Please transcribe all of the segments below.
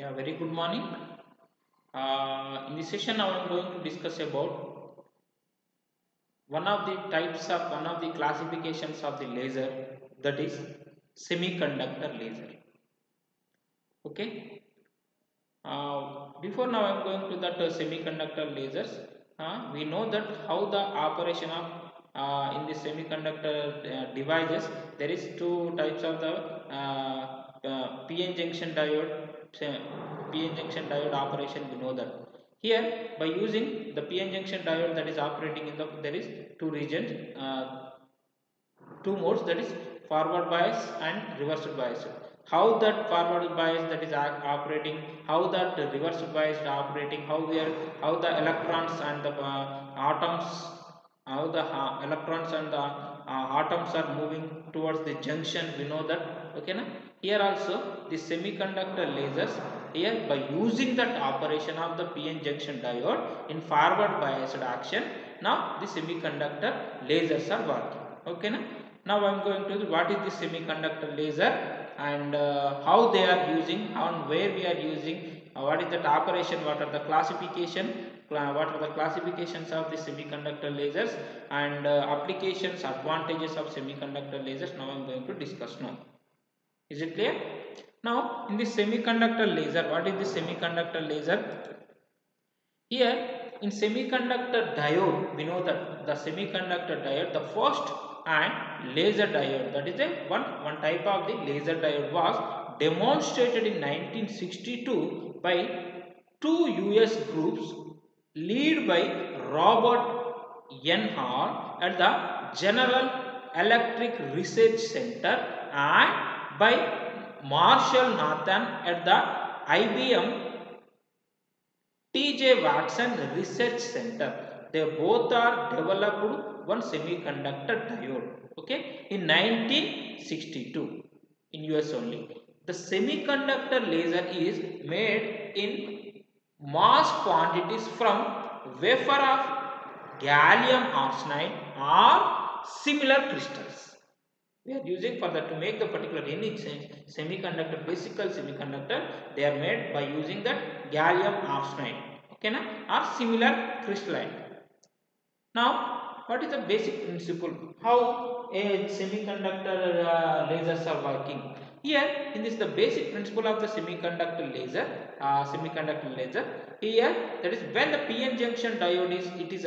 Yeah, very good morning. In this session, now I am going to discuss about one of the classifications of the laser, that is semiconductor laser. Okay. Before now, I am going to that semiconductor lasers. We know that how the operation of in the semiconductor devices. There is two types of the PN junction diode. PN junction diode operation. We know that here by using the PN junction diode that is operating in the there is two regions. Two modes, that is forward bias and reverse bias. How that forward bias that is operating, how that reverse bias is operating, how the electrons and the atoms, how the electrons and the atoms are moving towards the junction, we know that. Okay na? Here also the semiconductor lasers, here by using that operation of the PN junction diode in forward biased action, now the semiconductor lasers are working. Okay na? Now I am going to what is the semiconductor laser and how they are using, and where we are using, what is that operation, what are the classification, what are the classifications of the semiconductor lasers, and applications, advantages of semiconductor lasers. Now I am going to discuss now. Is it clear? Now in the semiconductor laser, what is the semiconductor laser? Here in semiconductor diode, we know that the semiconductor diode, the first and laser diode, that is a one type of the laser diode was demonstrated in 1962 by two US groups led by Robert N. Hall at the General Electric Research Center and by Marshall Nathan at the IBM TJ Watson Research Center. They both are developed one semiconductor diode. Okay, in 1962 in US only. The semiconductor laser is made in mass quantities from wafer of gallium arsenide or similar crystals. We are using for that to make the particular any semiconductor, basic semiconductor, they are made by using that gallium arsenide, okay na, or similar crystalline. Now what is the basic principle, how a semiconductor lasers are working? Here in this the basic principle of the semiconductor laser, here, that is when the PN junction diode is, it is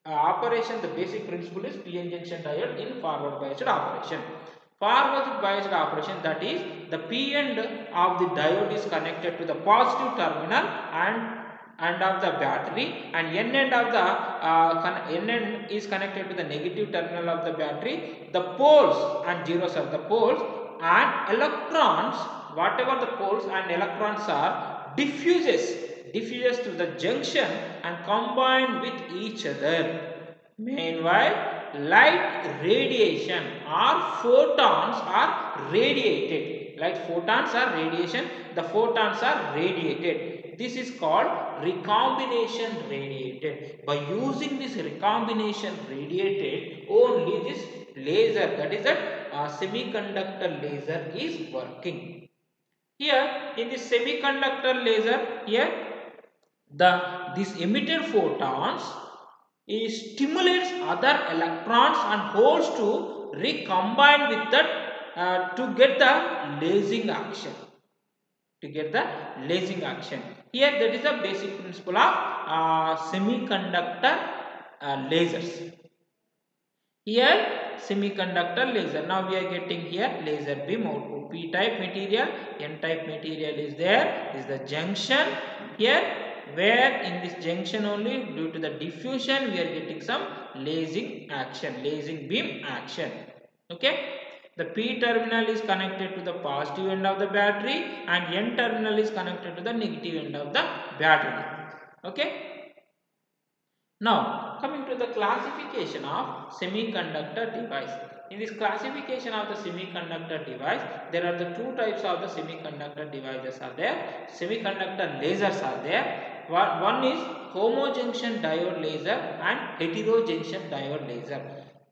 operation, the basic principle is PN junction diode in forward biased operation. Forward biased operation, that is the P end of the diode is connected to the positive terminal and of the battery, and N end of the N end is connected to the negative terminal of the battery. The poles and zeros are the poles, and electrons, whatever the poles and electrons are, diffuses to the junction and combine with each other. Meanwhile, light radiation or photons are radiated. Light photons are radiation, the photons are radiated. This is called recombination radiated. By using this recombination radiated, only this laser, that is a semiconductor laser, is working. Here in this semiconductor laser, here this emitted photons stimulates other electrons and holes to recombine with that to get the lasing action. Here that is the basic principle of semiconductor lasers. Here semiconductor laser. Now we are getting here laser beam output. P type material, N type material is there. This is the junction. Here where in this junction only, due to the diffusion, we are getting some lasing action, lasing beam action. Okay. The P terminal is connected to the positive end of the battery and N terminal is connected to the negative end of the battery. Okay. Now coming to the classification of semiconductor device. In this classification of the semiconductor device, there are the two types of the semiconductor devices are there. Semiconductor lasers are there. One is homojunction diode laser and heterojunction diode laser.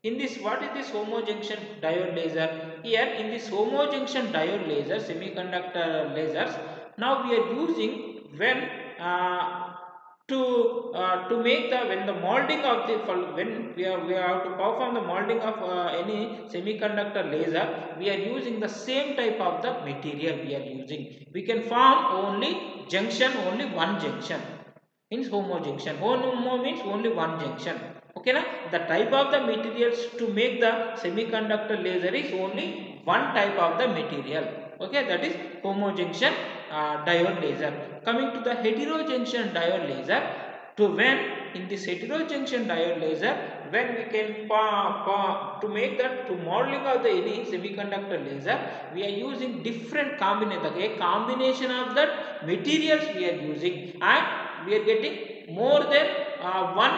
In this, what is this homojunction diode laser? Here in this homojunction diode laser, semiconductor lasers, now we are using when to make the when the molding of the when we have to perform the molding of any semiconductor laser, we are using the same type of the material we are using. We can form only junction, only one junction. Means homojunction. Homo means only one junction. Okay na? The type of the materials to make the semiconductor laser is only one type of the material. Okay, that is homojunction diode laser. Coming to the heterojunction diode laser, to when in this heterojunction diode laser, when we can to make that to modeling of the any semiconductor laser, we are using different combination of that materials we are using, and we are getting more than one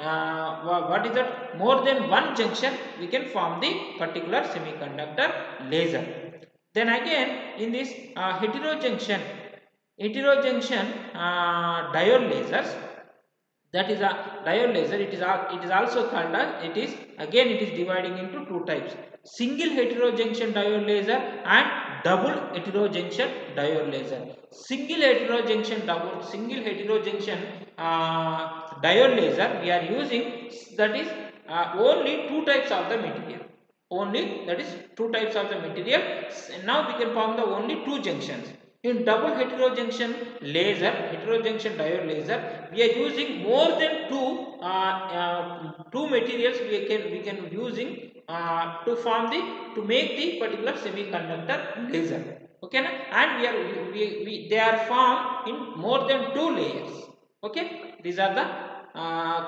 what is that, more than one junction we can form the particular semiconductor laser. Then again in this heterojunction diode lasers, that is a diode laser, it is also called as, it is dividing into two types: single heterojunction diode laser and double heterojunction diode laser. Single heterojunction diode laser we are using, that is only two types of the material, only that is two types of the material. Now we can form the only two junctions. In double heterojunction diode laser, we are using more than two materials we can using to make the particular semiconductor laser. Okay na? And they are formed in more than two layers. Okay, these are the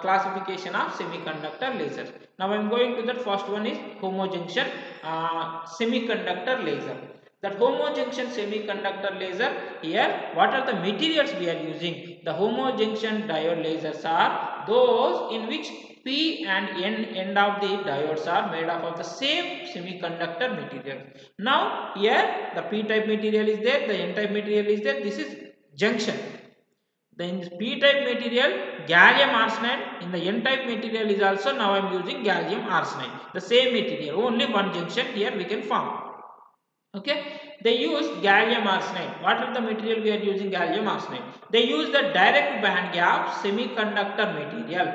classification of semiconductor lasers. Now I am going to that first one is homojunction semiconductor laser. That homojunction semiconductor laser, here what are the materials we are using? The homojunction diode lasers are those in which P and N end of the diodes are made up of the same semiconductor material. Now here the P type material is there, the N type material is there, this is junction. Then P type material gallium arsenide, in the N type material is also, now I am using gallium arsenide, the same material, only one junction here we can form. Okay, they use gallium arsenide. What is the material we are using? Gallium arsenide. They use the direct band gap semiconductor material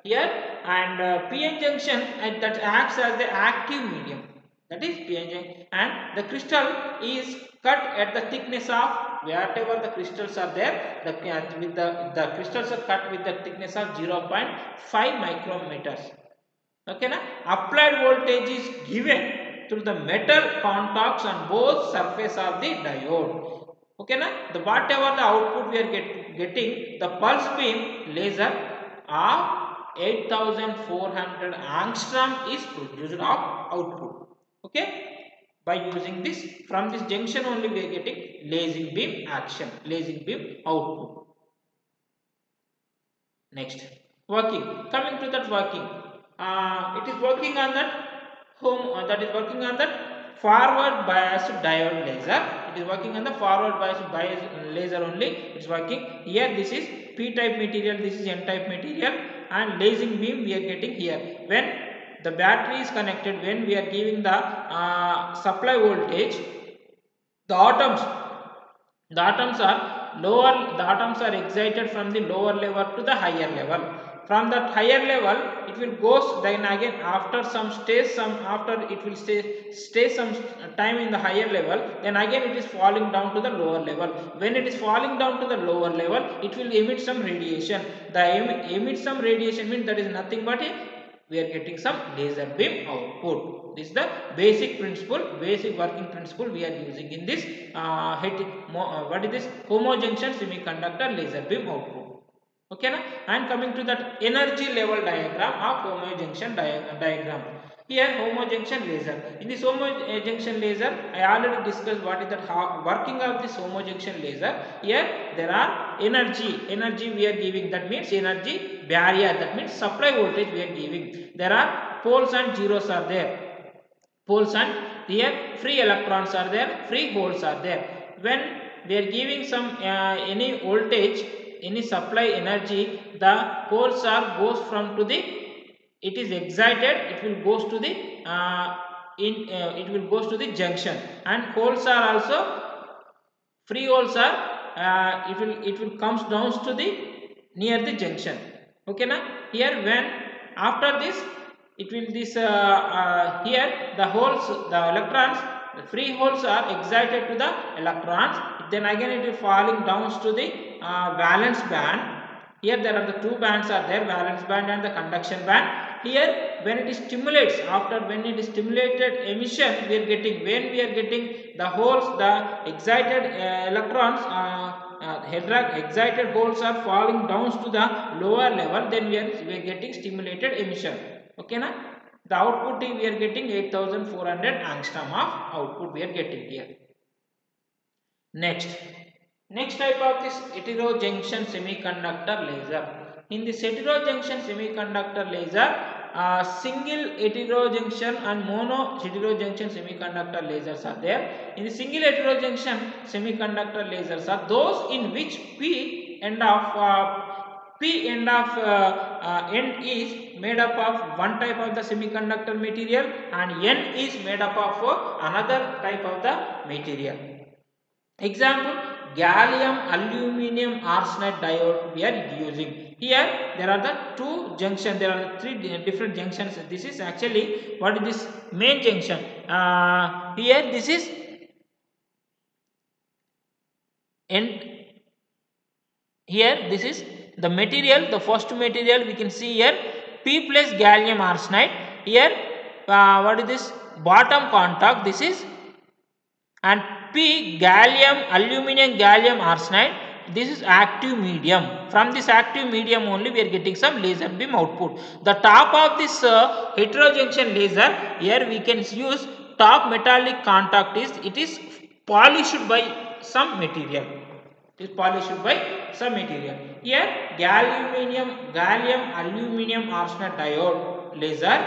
here, and PN junction that acts as the active medium, that is PN junction, and the crystal is cut at the thickness of wherever the crystals are there. The crystals are cut with the thickness of 0.5 micrometers. Okay na? Applied voltage is given through the metal contacts on both surface of the diode. Okay na? Whatever the output we are getting, the pulse beam laser of 8400 angstrom is produced of output. Okay, by using this, from this junction only we are getting lasing beam action, lasing beam output. Next, working. Coming to that working, it is working on that forward biased diode laser. It is working on the forward biased laser only. It is working here. This is P type material, this is N type material, and lasing beam we are getting here. When the battery is connected, when we are giving the supply voltage, the atoms are excited from the lower level to the higher level. From that higher level, it will go, then again after it will stay some time in the higher level, then again it is falling down to the lower level. When it is falling down to the lower level, it will emit some radiation. The emit some radiation means that is nothing but we are getting some laser beam output. This is the basic principle, basic working principle we are using in this homojunction semiconductor laser beam output. Okay na? And coming to that energy level diagram of homojunction diagram. Here homojunction laser. In this homojunction laser, I already discussed what is the working of this homojunction laser. Here there are energy we are giving, that means energy barrier, that means supply voltage we are giving. There are poles and zeros are there. Poles and here free electrons are there, free holes are there. When we are giving some any voltage, any supply energy, the poles are goes from to the it is excited, it will goes to the it will goes to the junction, and holes are also free holes are it will comes down to the near the junction. Okay na, here when after this it will this here the holes, the electrons, the free holes are excited to the electrons, then again it is falling down to the valence band. Here there are the two bands are there, valence band and the conduction band. Here when it is stimulates, after when it is stimulated emission, we are getting, when we are getting the holes, the excited electrons excited holes are falling down to the lower level, then we are getting stimulated emission. Okay na, the output we are getting 8400 angstrom of output we are getting here. Next type of this heterojunction semiconductor laser. In this heterojunction semiconductor laser, single heterojunction and mono heterojunction semiconductor lasers are there. In the single heterojunction semiconductor lasers are those in which P end is made up of one type of the semiconductor material and N is made up of another type of the material. Example, gallium aluminum arsenide diode we are using. Here there are the two junctions, there are three different junctions. This is actually what is this main junction. Here this is and here this is the material, the first material we can see here P plus gallium arsenide. Here what is this bottom contact, this is, and P gallium aluminum gallium arsenide, this is active medium. From this active medium only we are getting some laser beam output. The top of this heterojunction laser, here we can use top metallic contact is, it is polished by some material. It is polished by some material. Here gallium aluminum arsenide diode laser,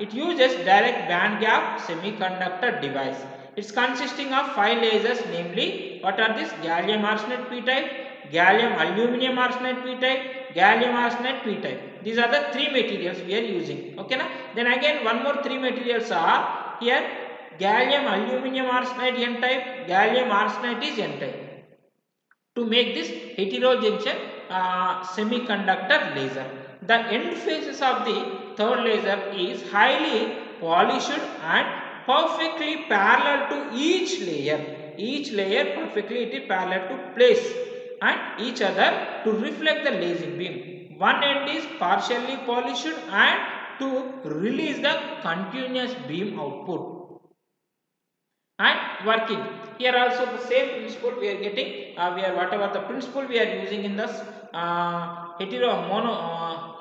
it uses direct band gap semiconductor device. It's consisting of 5 lasers, namely what are this gallium arsenide P type, gallium aluminum arsenide P type, gallium arsenide P type. These are the three materials we are using. Okay na? Then again one more three materials are here, gallium aluminum arsenide N type, gallium arsenide is N type, to make this heterojunction semiconductor laser. The end phases of the third laser is highly polished and perfectly parallel to each layer. Each layer perfectly it is parallel to place and each other to reflect the lasing beam. One end is partially polished and to release the continuous beam output. And working. Here also the same principle we are getting. We are whatever the principle we are using in this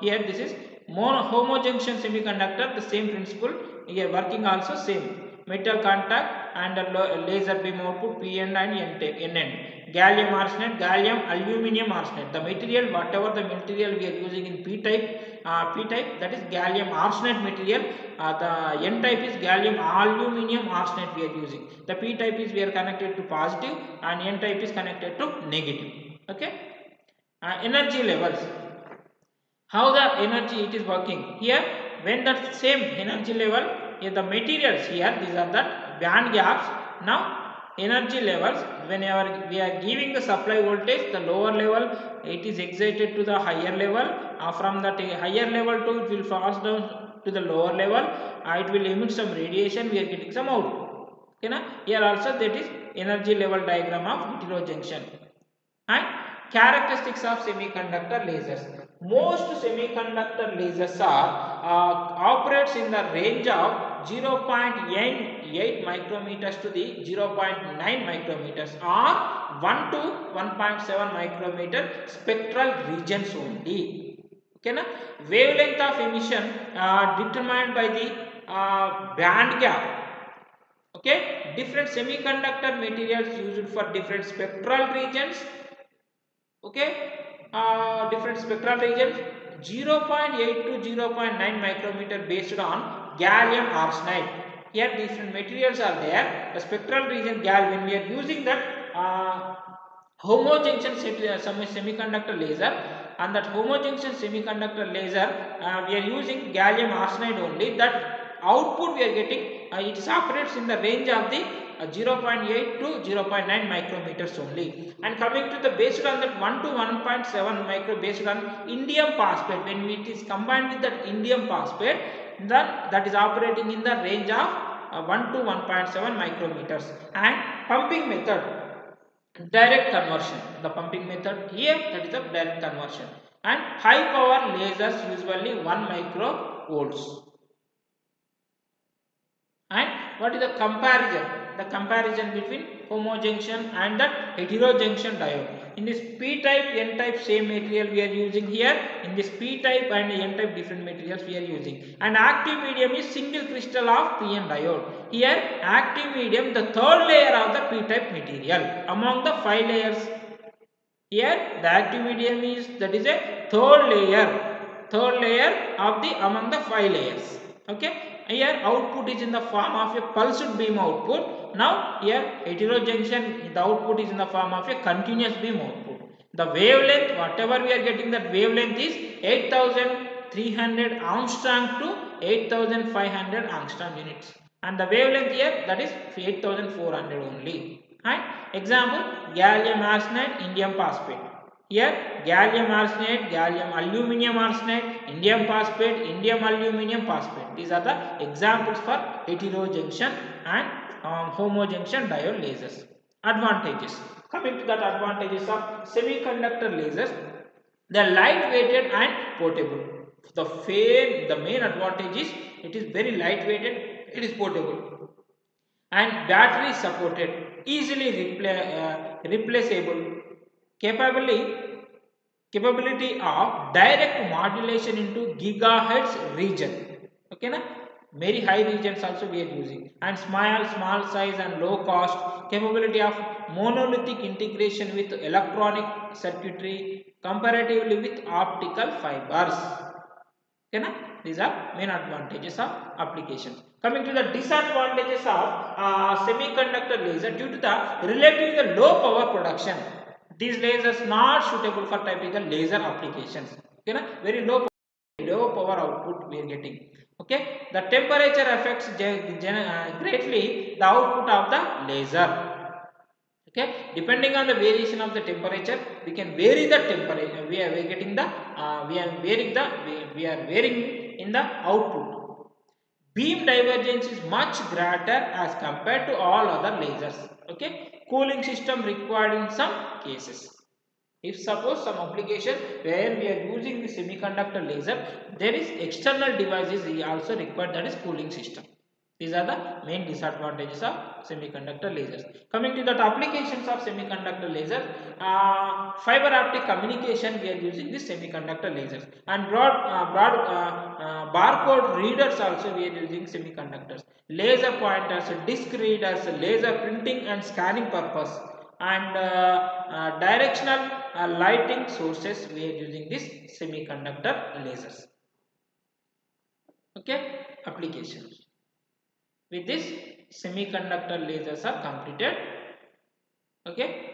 here this is homojunction semiconductor. The same principle here working also same. Metal contact and laser beam output P end and N end. Gallium arsenide, gallium aluminum arsenide. The material, whatever the material we are using in P type, that is gallium arsenide material. The N type is gallium aluminum arsenide we are using. The P type is we are connected to positive and N type is connected to negative. Okay. Energy levels. How the energy it is working here, when that same energy level, the materials here, these are the band gaps. Now energy levels, whenever we are giving the supply voltage, the lower level it is excited to the higher level, from that higher level to it will pass down to the lower level, it will emit some radiation, we are getting some output. Okay na? Here also that is energy level diagram of heterojunction. And characteristics of semiconductor lasers. Most semiconductor lasers are operates in the range of 0.8 micrometers to the 0.9 micrometers or 1 to 1.7 micrometer spectral regions only. Okay na? Wavelength of emission determined by the band gap. Okay, different semiconductor materials used for different spectral regions. Okay, different spectral regions, 0.8 to 0.9 micrometer based on gallium arsenide. Here different materials are there. The spectral region when we are using that homojunction semiconductor laser, and that homojunction semiconductor laser we are using gallium arsenide only. That output we are getting it operates in the range of the 0.8 to 0.9 micrometers only. And coming to the based on that 1 to 1.7 micro based on indium phosphate, when it is combined with that indium phosphate, then that is operating in the range of 1 to 1.7 micrometers. And pumping method, direct conversion. The pumping method here, that is the direct conversion. And high power lasers usually 1 microvolts. And what is the comparison? The comparison between homojunction and the heterojunction diode. In this p-type, n-type same material we are using here. In this p-type and n-type different materials we are using. And active medium is single crystal of PN diode. Here active medium, the third layer of the p-type material among the 5 layers. Here the active medium is, that is a third layer of the among the 5 layers. Okay. Here output is in the form of a pulsed beam output. Now here heterojunction, the output is in the form of a continuous beam output. The wavelength, whatever we are getting, that wavelength is 8300 angstrom to 8500 angstrom units. And the wavelength here, that is 8400 only. And example, gallium arsenide, indium phosphate. Here gallium arsenide, gallium aluminium arsenide, indium phosphate, indium aluminium phosphate. These are the examples for heterojunction and homojunction diode lasers. Advantages. Coming to that advantages of semiconductor lasers, they are lightweighted and portable. The main advantage is it is very lightweighted, it is portable, and battery supported, easily replaceable. Capability of direct modulation into gigahertz region. Okay na? Very high regions also we are using. And small size and low cost. Capability of monolithic integration with electronic circuitry comparatively with optical fibers. Okay na? These are main advantages of applications. Coming to the disadvantages of semiconductor laser, due to the relatively low power production. These lasers not suitable for typical laser applications. Okay na? Very low power output we are getting. Okay, the temperature affects greatly the output of the laser. Okay, depending on the variation of the temperature, we can vary the temperature. We are varying in the output. Beam divergence is much greater as compared to all other lasers. Okay, cooling system required in some cases. If suppose some application where we are using the semiconductor laser, there is external devices also required, that is cooling system. These are the main disadvantages of semiconductor lasers. Coming to the applications of semiconductor laser, fiber optic communication we are using this semiconductor lasers, and barcode readers also we are using semiconductors, laser pointers, disc readers, laser printing and scanning purpose, and directional lighting sources we are using this semiconductor lasers. Okay, applications. With this, semiconductor lasers are completed. Okay.